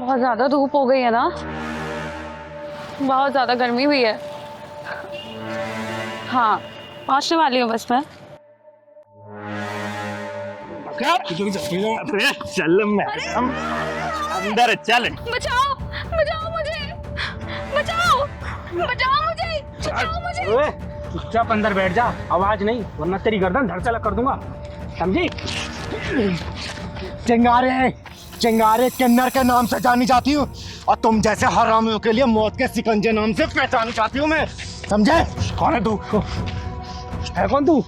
बहुत ज्यादा धूप हो गई है ना, बहुत ज्यादा गर्मी भी है। हाँ, पहुंचने वाली हूँ बस मैं। चल मैं अंदर चल। बचाओ बचाओ मुझे, बचाओ बचाओ मुझे, बचाओ मुझे। चुपचाप अंदर बैठ जा, आवाज नहीं वरना तेरी गर्दन धड़ से अलग कर दूंगा, समझी? चिंगारे चिंगारे किन्नर के नाम से जानी जाती हूँ और तुम जैसे हरामियों के लिए मौत के सिकंजे नाम से पहचानी जाती हूँ मैं, समझे? कौन है तू? है कौन तू?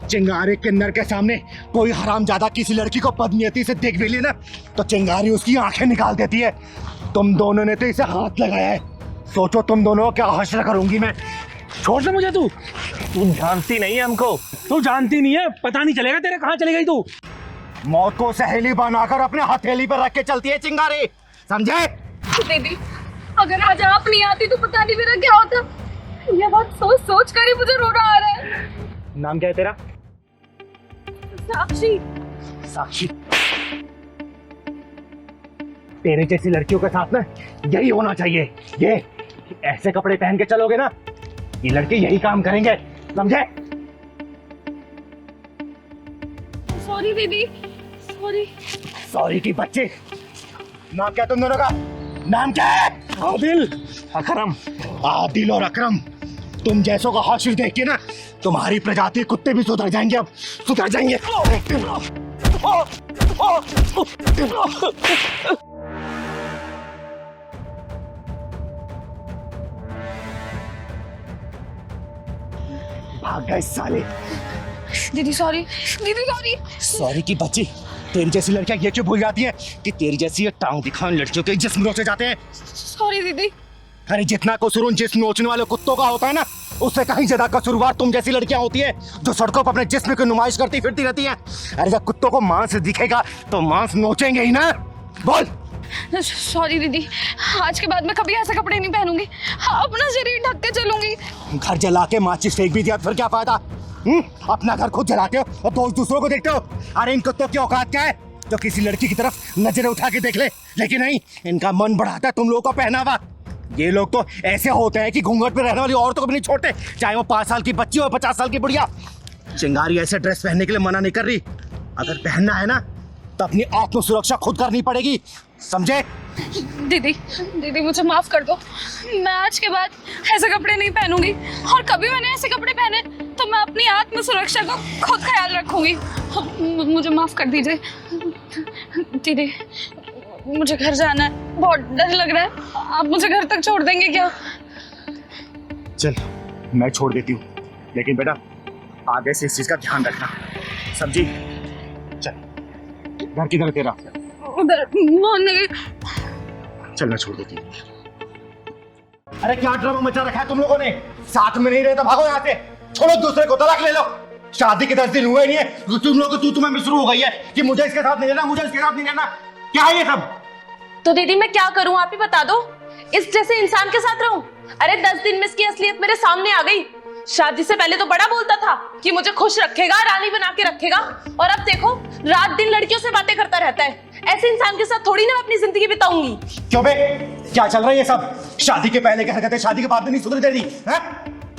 चिंगारे किन्नर के सामने कोई हरामजादा किसी लड़की को बदनीयती से देख भी ले ना तो चिंगारी उसकी आंखें निकाल देती है। तुम दोनों ने तो इसे हाथ लगाया है, सोचो तुम दोनों को क्या हश्र करूंगी मैं। छोड़ दे मुझे तू जानती नहीं है हमको। तू जानती नहीं है, पता नहीं चलेगा तेरे कहाँ चली गई तू। मौत को सहेली बनाकर अपने हथेली पर रख के चलती है चिंगारी, समझे? दीदी, अगर आज आप नहीं आती तो पता नहीं मेरा क्या होता। ये बात सोच सोच कर ही मुझे रोना आ रहा है। नाम क्या है तेरा? साक्षी। साक्षी, तेरे जैसी लड़कियों के साथ ना यही होना चाहिए। ये ऐसे कपड़े पहन के चलोगे ना, ये लड़के यही काम करेंगे, समझे? सॉरी दीदी, सॉरी। सॉरी की बच्चे। नाम क्या तुम दोनों का? नाम क्या है? आदिल, अकरम। आदिल और अकरम, तुम जैसों का हाशिर देख के ना तुम्हारी प्रजाति कुत्ते भी सुधर जाएंगे, अब सुधर जाएंगे। भाग गए साले। दीदी सॉरी, दीदी सॉरी। सॉरी की बच्ची, तेरी जैसी लड़कियां ये क्यों भूल जाती है कि तेरी जैसी ये टांग दिखाने लड़कियों के जिस्म नोचे जाते हैं। सॉरी दीदी। अरे जितना कसूर जिस्म नोचने वाले कुत्तों का होता है ना, उससे कहीं ज्यादा कसूरवार तुम जैसी लड़कियां होती है जो सड़कों पर अपने जिस्म की नुमाइश करती फिरती रहती हैं। अरे जब कुत्तों को मांस दिखेगा तो मांस नोचेंगे ही ना। बोल। सॉरी दीदी, आज के बाद मैं कभी ऐसे कपड़े नहीं पहनूंगी, अपना शरीर ढक के चलूंगी। घर जला के माचिस फेंक भी दिया फिर क्या फायदा? अपना घर खुद जलाते हो और दोस्त दूसरों को देखते हो। अरे इन कुत्तों की औकात क्या है जो किसी लड़की की तरफ नजरें उठा के देख ले, लेकिन नहीं, इनका मन बढ़ाता है तुम लोगों का पहनावा। ये लोग तो ऐसे होते हैं कि घूंघट पे रहने वाली औरतों को भी नहीं छोड़ते, चाहे वो 5 साल की बच्ची हो 50 साल की बुढ़िया। चिंगारी ऐसे ड्रेस पहनने के लिए मना नहीं कर रही, अगर पहनना है ना तो अपनी आत्म सुरक्षा खुद करनी पड़ेगी, समझे? दीदी, दीदी मुझे माफ कर दो, मैं आज के बाद ऐसे कपड़े नहीं पहनूंगी और कभी मैंने ऐसे कपड़े पहने तो मैं अपनी आत्म सुरक्षा का खुद ख्याल रखूंगी। मुझे माफ कर दीजिए दीदी, मुझे घर जाना है, बहुत डर लग रहा है। आप मुझे घर तक छोड़ देंगे क्या? चल मैं छोड़ देती हूँ, लेकिन बेटा आगे से इस चीज का ध्यान रखना, समझी? चल, घर किधर है तेरा? उधर मोहन। चल मैं छोड़ देती हूँ। अरे क्या ड्रामा मचा रखा है तुम लोगों ने? साथ में नहीं रहे तो भागो यहाँ से, छोड़ो, दूसरे को तलाक ले लो। शादी के 10 दिन हुए नहीं है, तुम लोग को तुम्हें भी शुरू हो गई है कि मुझे इसके साथ नहीं रहना, मुझे इसके साथ नहीं रहना। क्या है ये सब? तो दीदी मैं क्या करूं, आप ही बता दो। इस जैसे इंसान के साथ रहूं? अरे 10 दिन में इसकी असलियत मेरे सामने आ गई। शादी से पहले तो बड़ा बोलता था कि मुझे खुश रखेगा, रानी बना के रखेगा, और अब देखो रात दिन लड़कियों से बातें करता रहता है। ऐसे इंसान के साथ थोड़ी ना मैं अपनी जिंदगी बिताऊंगी। क्यों बे, क्या चल रहा है ये सब? शादी के पहले की हरकतें शादी के बाद में नहीं सुधर दे रही है?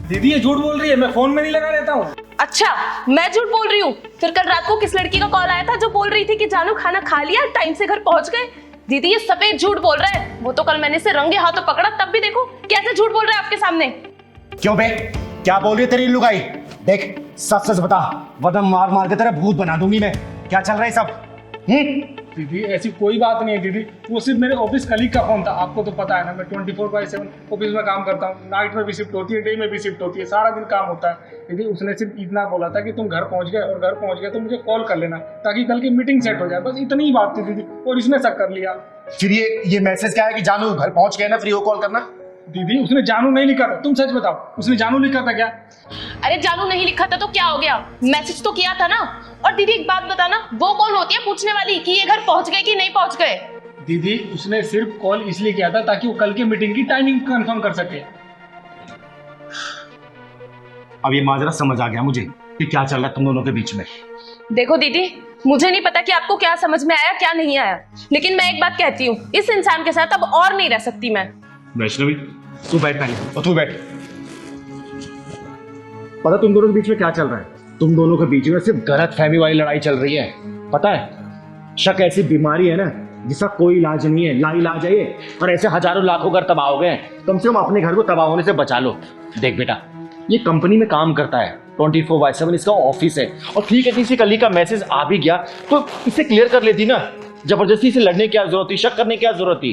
दीदी ये झूठ बोल रही है, मैं फोन में नहीं लगा रहता हूँ। अच्छा, मैं झूठ बोल रही हूँ? फिर कल रात को किस लड़की का कॉल आया था जो बोल रही थी कि जानू खाना खा लिया, टाइम से घर पहुंच गए? दीदी ये सफेद झूठ बोल रहा है। वो तो कल मैंने इसे रंगे हाथों पकड़ा, तब भी देखो कैसे झूठ बोल रहा है आपके सामने। क्यों बे, क्या बोल रही है तेरी लुगाई? देख सच सच बता, वरना मार मार के तेरा भूत बना दूंगी मैं। क्या चल रहा है सब? दीदी ऐसी कोई बात नहीं है दीदी, वो सिर्फ मेरे ऑफिस कलीग का फोन था। आपको तो पता है ना, मैं 24/7 ऑफिस में काम करता हूँ, नाइट में भी शिफ्ट होती है, डे में भी शिफ्ट होती है, सारा दिन काम होता है। दीदी उसने सिर्फ इतना बोला था कि तुम घर पहुँच गए, और घर पहुँच गए तो मुझे कॉल कर लेना ताकि कल की मीटिंग सेट हो जाए, बस इतनी ही बात थी दीदी, और इसने शक कर लिया। फिर ये मैसेज क्या है कि जानू घर पहुंच गए ना, फ्री हो कॉल करना? दीदी उसने जानू नहीं लिखा था, तुम सच बताओ, उसने जानू लिखा था क्या? अरे जानू नहीं लिखा था तो क्या हो गया, मैसेज तो किया था ना। और दीदी एक बात बताना, वो कौन होती है पूछने वाली कि ये घर पहुंच गए कि नहीं पहुंच गए? दीदी उसने सिर्फ कॉल इसलिए किया था ताकि वो कल की मीटिंग की टाइमिंग कंफर्म कर सके। अब ये माजरा समझ आ गया मुझे कि क्या चल रहा है तुम दोनों के बीच में। देखो दीदी, मुझे नहीं पता कि आपको क्या समझ में आया क्या नहीं आया, लेकिन मैं एक बात कहती हूँ, इस इंसान के साथ अब और नहीं रह सकती मैं। वैष्णवी तू बैठ पहले, और तू बैठ। पता तुम दोनों के बीच में क्या चल रहा है? तुम दोनों के बीच में सिर्फ गलत फहमी वाली लड़ाई चल रही है। पता है, शक ऐसी बीमारी है ना जिसका कोई इलाज नहीं है, लाइलाज है ये। और ऐसे हजारों लाखों घर तबाह हो गए, कम से कम अपने घर को तबाह होने से बचा लो। देख बेटा, ये कंपनी में काम करता है, 24/7 इसका ऑफिस है, और ठीक है किसी कली का मैसेज आ भी गया तो इसे क्लियर कर लेती ना। जबरदस्ती से लड़ने की क्या जरूरत थी, शक करने की क्या जरूरत थी?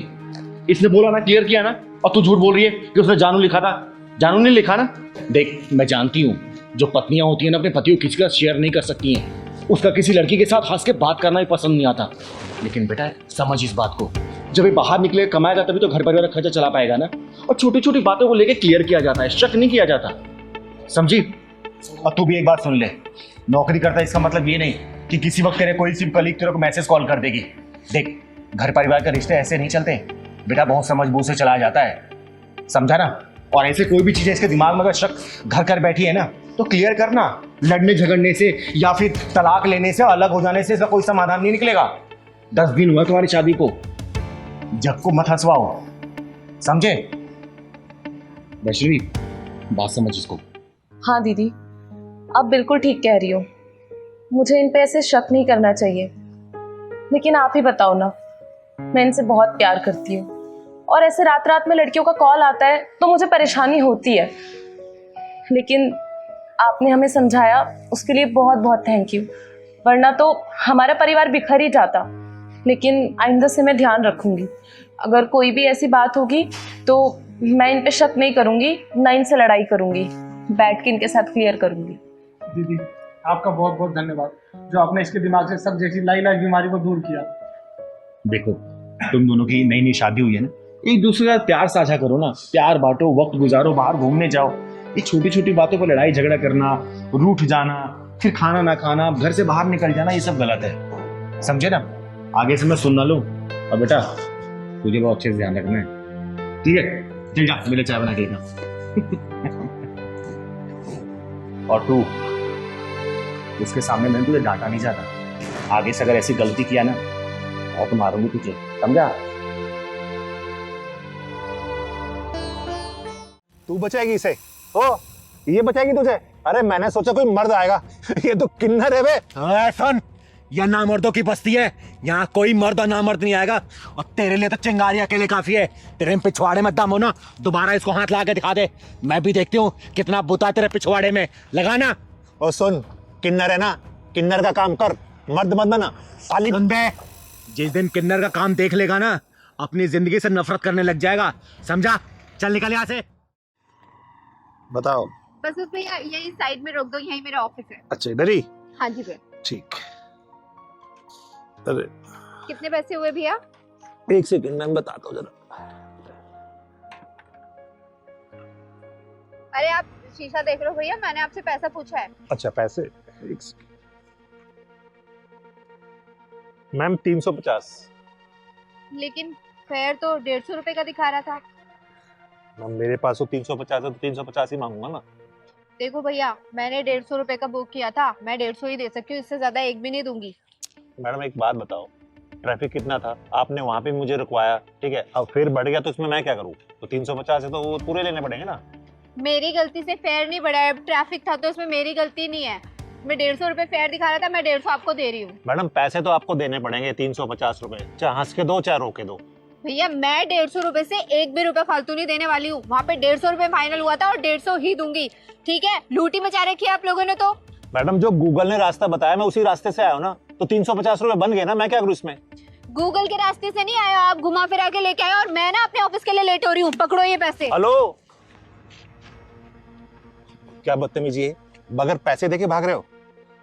इसने बोला ना, क्लियर किया ना, और तू झूठ बोल रही है कि उसने जानू लिखा था। जानू नहीं लिखा ना। देख मैं जानती हूँ जो पत्नियां होती हैं ना अपने पति को किसी का शेयर नहीं कर सकती हैं, उसका किसी लड़की के साथ हंस के बात करना भी पसंद नहीं आता। लेकिन बेटा समझ इस बात को, जब ये बाहर निकले कमाएगा तभी तो घर परिवार का खर्चा चला पाएगा ना। और छोटी छोटी बातों को लेकर क्लियर किया जाता है, शक नहीं किया जाता, समझी? और तू भी एक बात सुन ले, नौकरी करता है इसका मतलब ये नहीं कि किसी वक्त तेरे कोई सी कलीग तेरे को मैसेज कॉल कर देगी। देख घर परिवार के रिश्ते ऐसे नहीं चलते बेटा, बहुत समझ बूझ से चला जाता है, समझा ना? और ऐसे कोई भी चीज़ इसके दिमाग में अगर शक घर कर बैठी है ना तो क्लियर करना। लड़ने झगड़ने से या फिर तलाक लेने से, अलग हो जाने से इसका कोई समाधान नहीं निकलेगा। 10 दिन हुआ तुम्हारी शादी को, जग को मत हंसवाओ, समझे? वैष्णवी बात समझ इसको। हाँ दीदी, आप बिल्कुल ठीक कह रही हो, मुझे इन पे ऐसे शक नहीं करना चाहिए। लेकिन आप ही बताओ ना, मैं इनसे बहुत प्यार करती हूँ, और ऐसे रात रात में लड़कियों का कॉल आता है तो मुझे परेशानी होती है। लेकिन आपने हमें समझाया, उसके लिए बहुत बहुत थैंक यू, वरना तो हमारा परिवार बिखर ही जाता। लेकिन आइंदा से मैं ध्यान रखूंगी, अगर कोई भी ऐसी बात होगी तो मैं इन पे शक नहीं करूंगी, ना इनसे लड़ाई करूंगी, बैठ के इनके साथ क्लियर करूंगी। दीदी आपका बहुत बहुत धन्यवाद, जो आपने इसके दिमाग से सब जैसी लाइलाज बीमारी को दूर किया। देखो तुम दोनों की नई नई शादी हुई है ना, एक दूसरे का प्यार साझा करो ना, प्यार बांटो, वक्त गुजारो, बाहर घूमने जाओ। ये छोटी छोटी बातों पर लड़ाई झगड़ा करना, रूठ जाना, फिर खाना ना खाना, घर से बाहर निकल जाना, ये सब गलत है, समझे ना? आगे से मैं सुन ना लूं। और बेटा तुझे बहुत अच्छे से ध्यान रखना है, ठीक है? चल जा मेरे चाय बना के लेना। और तू उसके सामने मैंने तुझे डांटा नहीं चाहता, आगे से अगर ऐसी गलती किया ना और तो मारूंगी तुझे, समझा? तू बचाएगी इसे? ओ ये बचाएगी तुझे? अरे मैंने सोचा कोई मर्द आएगा, ये तो किन्नर है बे। सुन, यह नामर्दों की बस्ती है, यहाँ कोई मर्द और नामर्द नहीं आएगा। और तेरे लिए तो चिंगारी अकेले काफी है। तेरे पिछवाड़े में दम हो ना, दोबारा इसको हाथ लगा के दिखा दे, मैं भी देखती हूँ कितना बुता तेरे पिछवाड़े में, लगाना। ओ सुन, किन्नर है ना, किन्नर का काम कर, मर्द मत बना। खाली बे, जिस दिन किन्नर का काम देख लेगा ना, अपनी जिंदगी से नफरत करने लग जाएगा, समझा? चल निकल यहाँ से। बताओ। बस उस भैया यही साइड में रोक दो, यही मेरा ऑफिस है। अच्छा इधर ही? हाँ जी भैया। ठीक। अरे कितने पैसे हुए भैया? एक सेकंड मैं बताता हूँ जरा। अरे आप शीशा देख रहे हो भैया, मैंने आपसे पैसा पूछा है। अच्छा पैसे, एक सेकंड मैम। 350। लेकिन फेयर तो 150 रुपए का दिखा रहा था। मैम मेरे पास तो 350 है तो 350 ही मांगूंगा ना। देखो भैया, मैंने 150 रुपए का बुक किया था, मैं 150 ही दे सकती हूँ, इससे ज्यादा एक भी नहीं दूंगी। मैडम एक बात बताओ, ट्रैफिक कितना था, आपने वहाँ पे मुझे रुकवाया, ठीक है, अब फिर बढ़ गया तो इसमें मैं क्या करूँ? तो 350 है तो वो पूरे लेने पड़ेंगे ना। मेरी गलती से फेयर नहीं बढ़ा है, ट्रैफिक था तो इसमें मेरी गलती नहीं है। मैं 150 रुपए फेयर दिखा रहा था, मैं 150 आपको दे रही हूँ। मैडम पैसे तो आपको देने पड़ेंगे 350 रुपए, चाहे हंस के दो चाहे रोके दो। भैया मैं 150 रुपए से एक भी रुपए फालतू नहीं देने वाली हूँ, वहाँ पे 150 रुपए फाइनल हुआ था और 150 ही दूंगी, ठीक है? लूटी मचा रखी है आप लोगों ने तो। मैडम जो गूगल ने रास्ता बताया मैं उसी रास्ते से आया हूँ ना, तो 350 रुपए बन गए ना, मैं क्या करूँ इसमें? गूगल के रास्ते से नहीं आया, आप घुमा फिरा के लेके आए, और मैं ना अपने ऑफिस के लिए लेट हो रही हूँ, पकड़ो ये पैसे। हेलो, क्या बदतमीजी है, बगैर पैसे देके भाग रहे हो?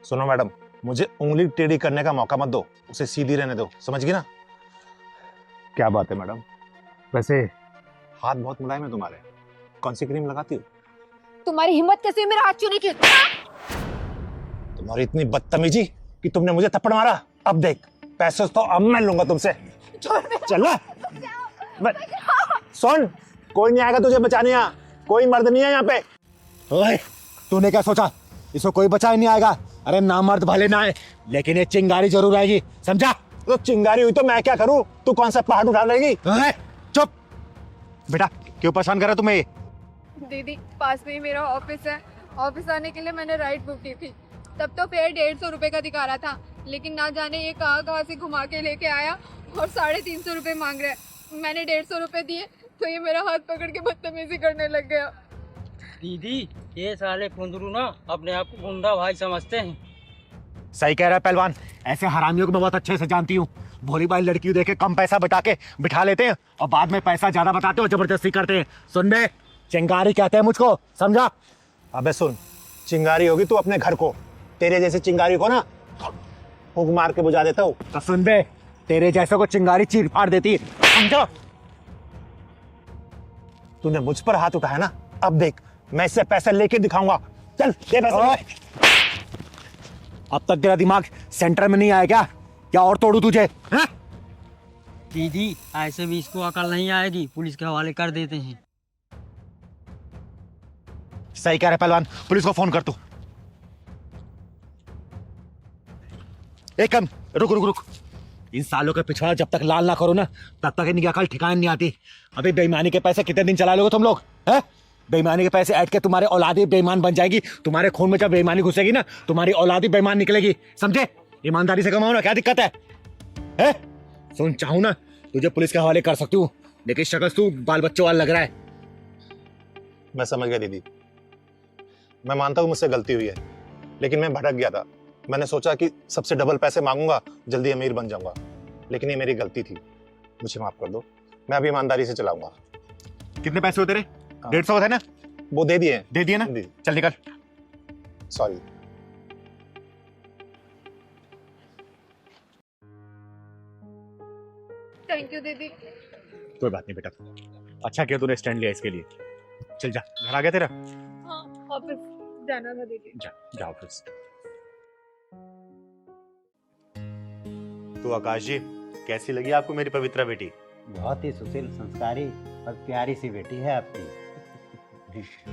सुनो मैडम, मुझे उंगली टेढ़ी करने का मौका मत दो, उसे सीधी रहने दो, समझ गई ना? क्या बात है मैडम, वैसे हाथ बहुत मुलायम है तुम्हारे, कौन सी क्रीम लगाती हो? तुम्हारी हिम्मत कैसे मेरा हाथ छूने की? तुम्हारी इतनी बदतमीजी कि तुमने मुझे थप्पड़ मारा। अब देख, पैसे तो अब मैं लूंगा तुमसे। चल ना। सुन, कोई नहीं आएगा तुझे बचाने, यहाँ कोई मर्द नहीं है यहाँ पे। ओए, तूने क्या सोचा इसको कोई बचा ही नहीं आएगा? अरे नामर्द भले ना है, लेकिन ये चिंगारी जरूर आएगी, समझा? तो चिंगारी हुई तो मैं क्या करूं? तू कौन सा पहाड़ उठा लेगी? चुप बेटा, क्यों परेशान कर रहा तुम्हें ये? दीदी पास में ही मेरा ऑफिस है, ऑफिस आने के लिए मैंने राइड बुक की थी। तब तो फेयर 150 रुपए का दिखा रहा था, लेकिन ना जाने ये कहाँ से घुमा के लेके आया और 350 रुपए मांग रहा है। मैंने 150 रुपए दिए तो ये मेरा हाथ पकड़ के बदतमीजी करने लग गया। दीदी ये साले कुंदरू ना अपने आप को गुंडा भाई समझते हैं। सही कह रहा है पहलवान, ऐसे हरामियों को मैं बहुत अच्छे से जानती हूँ। भोली भाई लड़की देखे कम पैसा बता के बिठा लेते हैं और बाद में पैसा ज्यादा बताते हो, जबरदस्ती करते हैं। सुन बे, चिंगारी कहते हैं मुझको, समझा? अबे सुन, चिंगारी होगी तू अपने घर को, तेरे जैसे चिंगारी को ना फूंक मार के बुझा देता हूँ। तो सुन बे, तेरे जैसे को चिंगारी चीर फाड़ देती है, समझा? तूने मुझ पर हाथ उठाया ना, अब देख मैं इससे पैसे लेके दिखाऊंगा। चल दे पैसे। अब तक तेरा दिमाग सेंटर में नहीं आया क्या? क्या और तोड़ू तुझे? हाँ? दीदी ऐसे भी इसको अकल नहीं आएगी, पुलिस के हवाले कर देते हैं। सही कह रहा है पहलवान, पुलिस को फोन कर तू। एक कम रुक रुक रुक, इन सालों के पिछवाड़ा जब तक लाल ना करो ना, तब तक इनकी अकल ठिकाने नहीं आती। अभी बेईमानी के पैसे कितने दिन चला लोगे तुम लोग? हैं? बेईमानी के पैसे ऐड के तुम्हारे औलादी बेईमान बन जाएगी। तुम्हारे खून में जब बेईमानी घुसेगी ना, तुम्हारी औलादी बेईमान निकलेगी, समझे? ईमानदारी से कमाओ ना, क्या दिक्कत है? सुन, चाहूं ना तुझे पुलिस के हवाले कर सकती हूँ, लेकिन शक्ल तू बाल बच्चों वाला लग रहा है। मैं समझ गया दीदी, मैं मानता हूँ मुझसे गलती हुई है, लेकिन मैं भटक गया था। मैंने सोचा कि सबसे डबल पैसे मांगूंगा, जल्दी अमीर बन जाऊंगा, लेकिन ये मेरी गलती थी, मुझे माफ कर दो। मैं अभी ईमानदारी से चलाऊंगा। कितने पैसे होते रहे? 150 थे ना? वो दे दिए। दे दिए ना? चल निकल। सॉरी। थैंक यू दीदी। कोई बात नहीं बेटा, अच्छा किया तूने स्टैंड लिया इसके लिए। चल जा, घर आ गया तेरा? हाँ, ऑफिस जाना था दीदी। जा ऑफिस। तो आकाश जी, कैसी लगी आपको मेरी पवित्रा बेटी? बहुत ही सुशील, संस्कारी और प्यारी सी बेटी है आपकी।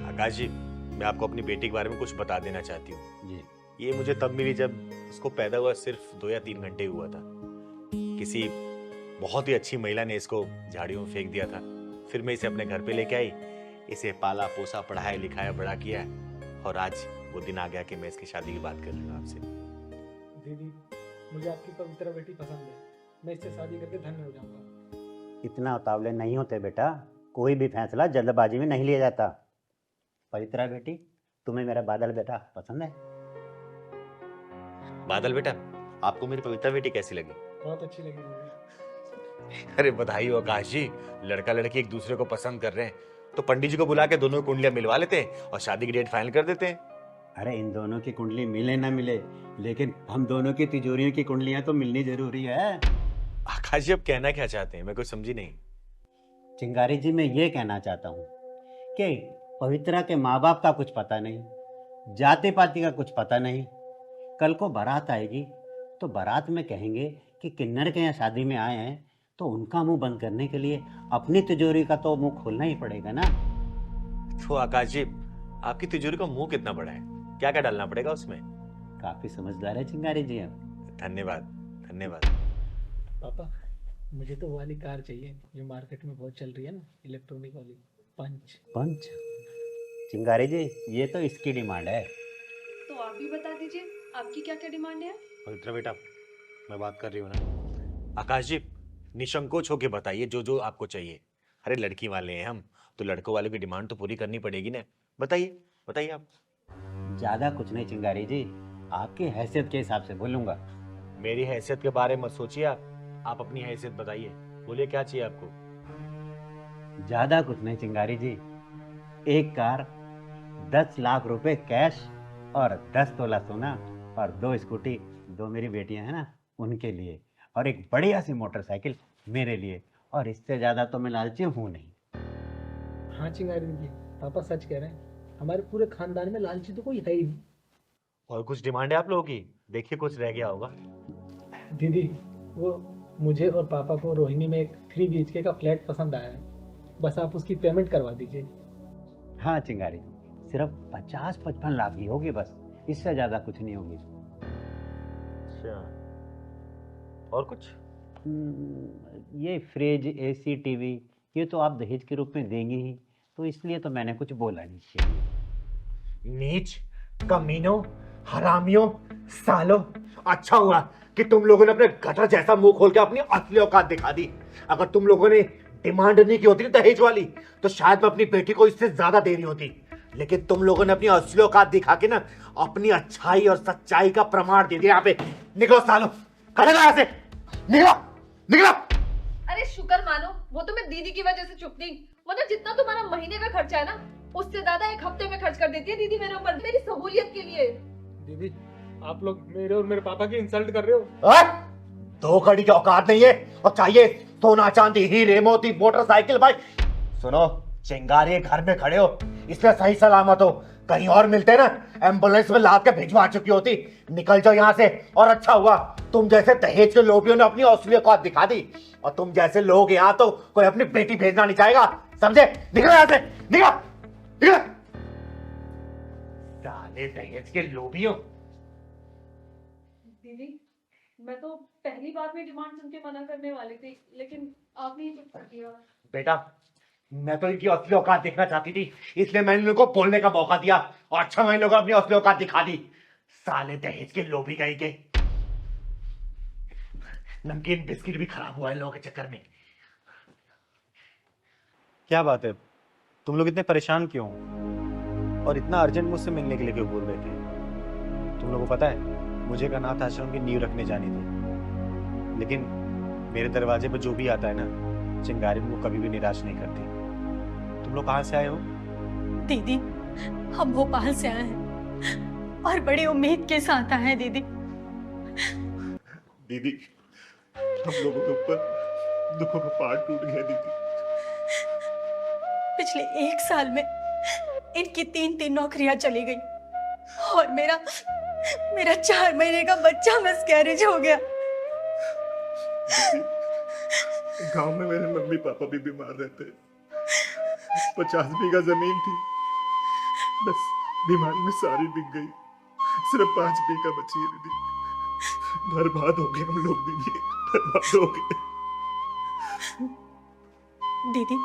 आकाश जी, मैं आपको अपनी बेटी के बारे में कुछ बता देना चाहती हूँ। जी। ये मुझे तब मिली जब उसको पैदा हुआ सिर्फ 2 या 3 घंटे हुआ था। किसी बहुत ही अच्छी महिला ने इसको झाड़ियों में फेंक दिया था। फिर मैं इसे अपने घर पे लेके आई, इसे पाला पोसा, पढ़ाया लिखाया, बड़ा किया, और आज वो दिन आ गया कि मैं इसकी शादी की बात कर रही हूँ आपसे। दीदी मुझे आपकी पवित्रा बेटी पसंद है, मैं इससे शादी करके धन्य हो जाऊंगा। इतना उतावले नहीं होते बेटा, कोई भी फैसला जल्दबाजी में नहीं लिया जाता। पवित्रा बेटी, तुम्हें मेरा बादल बेटा पसंद है? बादल बेटा, आपको मेरी पवित्रा बेटी कैसी लगी? बहुत अच्छी लगी दीदी। अरे बधाई हो आकाश जी, लड़का लड़की एक दूसरे को पसंद कर रहे हैं, तो पंडित जी को बुला के दोनों कुंडलियां मिलवा लेते हैं और शादी की डेट फाइनल कर देते हैं। अरे इन दोनों की कुंडली मिले ना मिले, लेकिन हम दोनों की तिजोरियों की कुंडलियां तो मिलनी जरूरी है। आकाश जी, अब कहना क्या चाहते हैं? मैं कुछ समझी नहीं। चिंगारी जी, मैं ये कहना चाहता हूँ कि पवित्रा के माँ बाप का कुछ पता नहीं, जाति पाति का कुछ पता नहीं। कल को बारात आएगी तो बारात में कहेंगे कि किन्नर के यहाँ शादी में आए हैं, तो उनका मुंह बंद करने के लिए अपनी तिजोरी का तो मुंह खोलना ही पड़ेगा ना। तो आकाश जी, आपकी तिजोरी का मुंह कितना बड़ा है? क्या क्या डालना पड़ेगा उसमें? काफी समझदार है चिंगारी जी आप। धन्यवाद धन्यवाद। पापा मुझे तो वो वाली कार चाहिए जो मार्केट में बहुत चल रही है ना, इलेक्ट्रॉनिक वाली, पंच। चिंगारी जी, ये तो इसकी डिमांड है। तो आप भी बता दीजिए, आपकी क्या क्या डिमांड है? पवित्रा बेटा, मैं बात कर रही हूँ ना। आकाश जी, निसंकोच होके बताइए जो जो आपको चाहिए। अरे लड़की वाले हैं हम, तो लड़कों वालों की डिमांड तो पूरी करनी पड़ेगी ना। बताइए बताइए आप। ज्यादा कुछ नहीं चिंगारी जी, आपकी हैसियत के हिसाब से बोलूंगा। मेरी हैसियत के बारे में मत सोचिए आप अपनी हैसियत बताइए। बोलिए क्या चाहिए आपको? ज्यादा कुछ नहीं चिंगारी जी, एक कार, 10 लाख रुपए कैश और 10 तोला सोना और 2 स्कूटी, 2 मेरी बेटियां हैं ना उनके लिए, और एक बढ़िया सी मोटरसाइकिल मेरे लिए, और इससे ज्यादा तो मैं लालची हूँ नहीं। हाँ चिंगारी जी, पापा सच कह रहे हैं, हमारे पूरे खानदान में लालची तो कोई है ही नहीं। और कुछ डिमांड है आप लोगों की? देखिए कुछ रह गया होगा। दीदी वो मुझे और पापा को रोहिणी में एक 3 BHK का फ्लैट पसंद आया है, बस आप उसकी पेमेंट करवा दीजिए। हाँ चिंगारी, सिर्फ 50-55 लाख ही होगी बस, इससे ज्यादा कुछ नहीं होगी। अच्छा, और कुछ? ये फ्रिज, एसी, टीवी ये तो आप दहेज के रूप में देंगे ही, तो इसलिए तो मैंने कुछ बोला नहीं चाहिए। नीच, कमीनों, हरामियों, सालों, अच्छा हुआ कि तुम लोगों ने अपने गटर जैसा मुंह खोल के अपनी असली औकात दिखा दी। अगर तुम लोगों ने डिमांड नहीं की होती ना दहेज वाली, तो शायद मैं अपनी बेटी को इससे ज्यादा दे रही होती। लेकिन तुम लोगों ने अपनी असली औकात दिखा के ना अपनी अच्छाई और सच्चाई का प्रमाण दे दिया। यहाँ पे निकलो सालों, खड़े रहो यहाँ से, निकलो, निकलो। अरे शुक्र मानो, वो तो मैं दीदी की वजह से चुप थी, वरना जितना तुम्हारा महीने का खर्चा है ना, उससे ज्यादा एक हफ्ते में खर्च कर देती है दीदी मेरे ऊपर, मेरी सहूलियत के लिए। दीदी आप लोग मेरे और मेरे पापा की इंसल्ट कर रहे हो। दो कड़ी की औकात नहीं है, और चाहिए सोना चांदी हीरे मोती मोटरसाइकिल बाइक। सुनो चिंगारी, घर में खड़े हो इसलिए सही सलामत हो, कहीं और मिलते ना एम्बुलेंस में लाद के भिजवा चुकी होती। निकल जाओ यहाँ से। और अच्छा हुआ तुम जैसे दहेज के लोभियों ने अपनी असली औकात दिखा दी, और तुम जैसे लोग यहाँ तो कोई अपनी बेटी भेजना नहीं चाहेगा, समझे? निकलो यहाँ से, निकलो, निकलो। डाले दहेज के लोभियों। दीदी मैं तो पहली बार में डिमांड सुन के मना करने वाली थी, लेकिन आपने ही चुप कर दिया। बेटा मैं तो इनकी असली औकात देखना चाहती थी, इसलिए मैंने इनको बोलने का मौका दिया, और अच्छा मैंने लोगों अपनी असली औकात दिखा दी। साले दहेज के लोभी गई के। नमकीन बिस्किट भी खराब हुआ है लोगों के चक्कर में। क्या बात है, तुम लोग इतने परेशान क्यों हो? और इतना अर्जेंट मुझसे मिलने के लिए क्यों बोल रहे थे? तुम लोगों को पता है मुझे एक अनाथ आश्रम की नींव रखने जानी थी, लेकिन मेरे दरवाजे पर जो भी आता है ना, चिंगारी मुझको कभी भी निराश नहीं करती। तुम लोग कहाँ से आए हो? दीदी हम भोपाल से आए हैं और बड़ी उम्मीद के साथ आए हैं। दीदी दीदी हम लोगों के ऊपर दुखों का पहाड़ टूट गया दीदी। पिछले 1 साल में इनकी 3 नौकरियां चली गई, और मेरा 4 महीने का बच्चा मिसकैरेज हो गया। गांव में मेरे मम्मी पापा भी बीमार रहते, 50 बीघा जमीन थी, बस बीमारी में सारी बिक गई, सिर्फ 5 बीघा बची है दीदी। बर्बाद हो गए हम लोग दीदी, बर्बाद हो गए। दीदी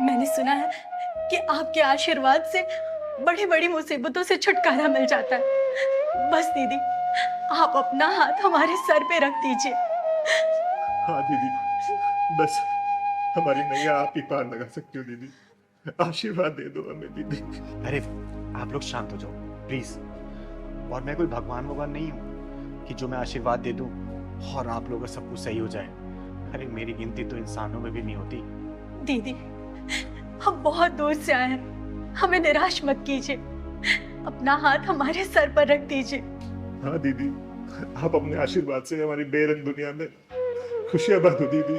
मैंने सुना है कि आपके आशीर्वाद से बड़ी बड़ी मुसीबतों से छुटकारा मिल जाता है। बस दीदी आप अपना हाथ हमारे सर पे रख दीजिए। हाँ दीदी, बस हमारी नैया आप ही पार लगा सकती हो दीदी, आशीर्वाद दे दो हमें दीदी। अरे आप लोग शांत हो जाओ प्लीज। और मैं कोई भगवान नहीं हूँ कि जो मैं आशीर्वाद दे दूं और आप लोगों का सब कुछ सही हो जाए। अरे मेरी गिनती तो इंसानों में भी नहीं होती। दीदी हम बहुत दूर से आए हैं, हमें निराश मत कीजिए, अपना हाथ हमारे सर पर रख दीजिए। हाँ दीदी, आप अपने आशीर्वाद से हमारी बेरंग दुनिया में खुशियां भर दो दीदी,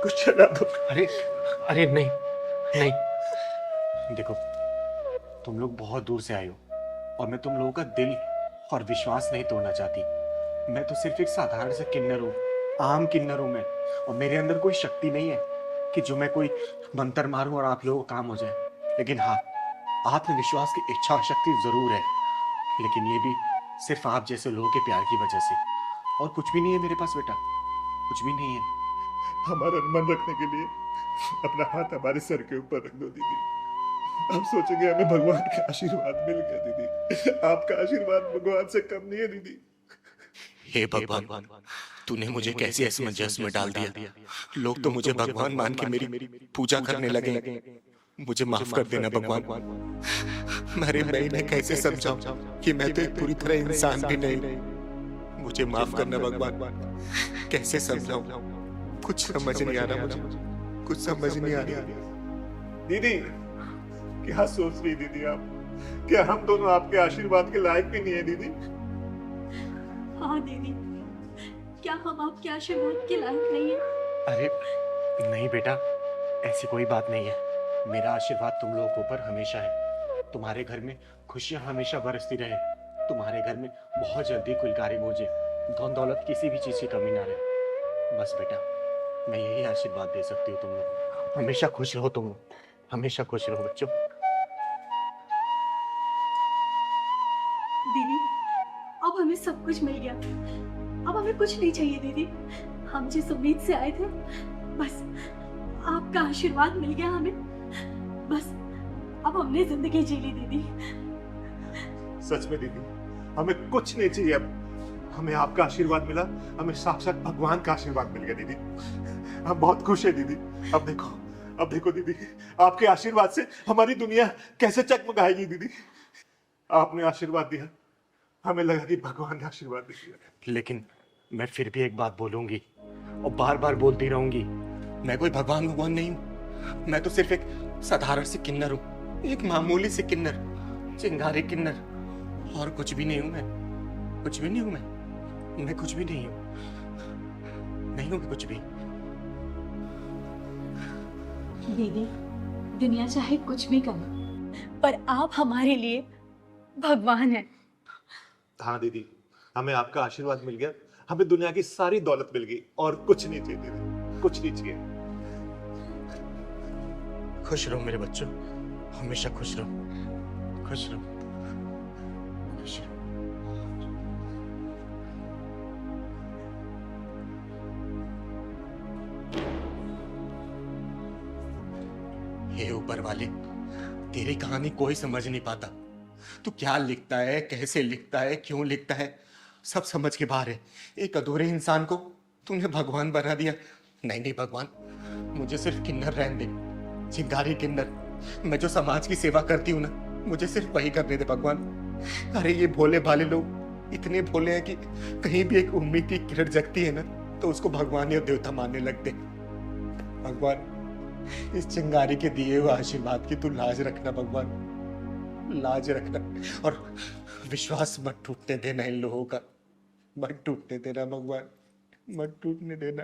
कुछ चला दो। अरे नहीं नहीं, देखो तुम लोग बहुत दूर से आए हो और मैं तुम लोगों का दिल और विश्वास नहीं तोड़ना चाहती। मैं तो सिर्फ एक साधारण सा किन्नर हूँ, आम किन्नर हूँ मैं, और मेरे अंदर कोई शक्ति नहीं है कि जो मैं कोई मंत्र मारूं और आप लोगों को काम हो जाए। लेकिन हाँ, आत्मविश्वास की इच्छा शक्ति जरूर है, लेकिन ये भी सिर्फ आप जैसे लोगों के प्यार की वजह से, और कुछ भी नहीं है मेरे पास बेटा, कुछ भी नहीं है। हमारा मन रखने के लिए अपना हाथ हमारे सर के ऊपर रख दो दीदी, आप सोचेंगे हमें भगवान का आशीर्वाद मिल गया दीदी। आपका आशीर्वाद भगवान से कम नहीं है दीदी। हे भगवान, तूने मुझे कैसे असमंजस में डाल दिया। लोग तो मुझे भगवान मान के मेरी पूजा करने लगे। मुझे माफ कर देना भगवान। अरे मैं इन्हें कैसे समझाऊं कि मैं तो एक पूरी तरह इंसान भी नहीं। मुझे माफ करना भगवान, कैसे समझाऊं, कुछ समझ नहीं आ रहा मुझे, कुछ समझ नहीं आ रहा। दीदी क्या सोच रही दीदी आप? क्या हम दोनों आपके आशीर्वाद के लायक भी नहीं है दीदी? हाँ दीदी, क्या हम आपके आशीर्वाद के लायक नहीं हैं? अरे नहीं बेटा, ऐसी कोई बात नहीं है। मेरा आशीर्वाद तुम लोगों के ऊपर हमेशा है। तुम्हारे घर में खुशियां हमेशा बरसती रहे, तुम्हारे घर में बहुत जल्दी कुलकारी गूंजे, धन दौलत किसी भी चीज की कमी ना रहे। बस बेटा मैं यही आशीर्वाद दे सकती हूँ तुम लोग। हमेशा खुश रहो तुम लोग, हमेशा खुश रहो बच्चों। दीदी अब हमें सब सब कुछ मिल गया। अब हमें कुछ नहीं चाहिए दीदी। हम जिस उम्मीद से आए थे, बस आपका आशीर्वाद मिल गया हमें। बस अब हमने जिंदगी जी ली दीदी। सच में दीदी, हमें कुछ नहीं चाहिए अब। हमें आपका आशीर्वाद मिला, हमें साक्षात भगवान का आशीर्वाद मिल गया दीदी। हम बहुत खुश है दीदी। अब देखो दीदी, आपके आशीर्वाद से हमारी दुनिया कैसे चकमकाएगी दीदी। आपने आशीर्वाद दिया, हमें लगा कि भगवान ने आशीर्वाद दिया। लेकिन मैं फिर भी एक बात बोलूंगी और बार बार बोलती रहूंगी, मैं कोई भगवान नहीं हूं। मैं तो सिर्फ एक साधारण सी किन्नर हूं, एक मामूली सी किन्नर, चिंगारी किन्नर, और कुछ भी नहीं हूं। मैं कुछ भी नहीं हूं। मैं कुछ भी नहीं हूं। नहीं हूं मैं कुछ भी। दीदी, दुनिया चाहे कुछ भी करे, पर आप हमारे लिए भगवान हैं। हाँ दीदी, हमें आपका आशीर्वाद मिल गया, हमें दुनिया की सारी दौलत मिल गई और कुछ नहीं चाहिए दीदी, कुछ नहीं चाहिए। खुश रहो मेरे बच्चों, हमेशा खुश रहो, खुश रहो, खुश रहो। हे ऊपर वाले, तेरी कहानी कोई समझ नहीं पाता। तू क्या लिखता है, कैसे लिखता है, क्यों लिखता है, सब समझ के बाहर है। एक अधूरे इंसान को तूने भगवान बना दिया। नहीं भगवान, मुझे सिर्फ किन्नर रहने दे, चिंगारी किन्नर। मैं जो समाज की सेवा करती हूँ ना, मुझे सिर्फ वही करने दे भगवान। अरे ये भोले भाले लोग इतने भोले हैं कि कहीं भी एक उम्मीद की किरण जगती है ना, तो उसको भगवान या देवता मानने लगते। भगवान, इस चिंगारी के दिए हुए आशीर्वाद की तू लाज रखना भगवान, लाज रखना। और विश्वास मत टूटने देना इन लोगों का, मत टूटने देना भगवान, मत टूटने देना।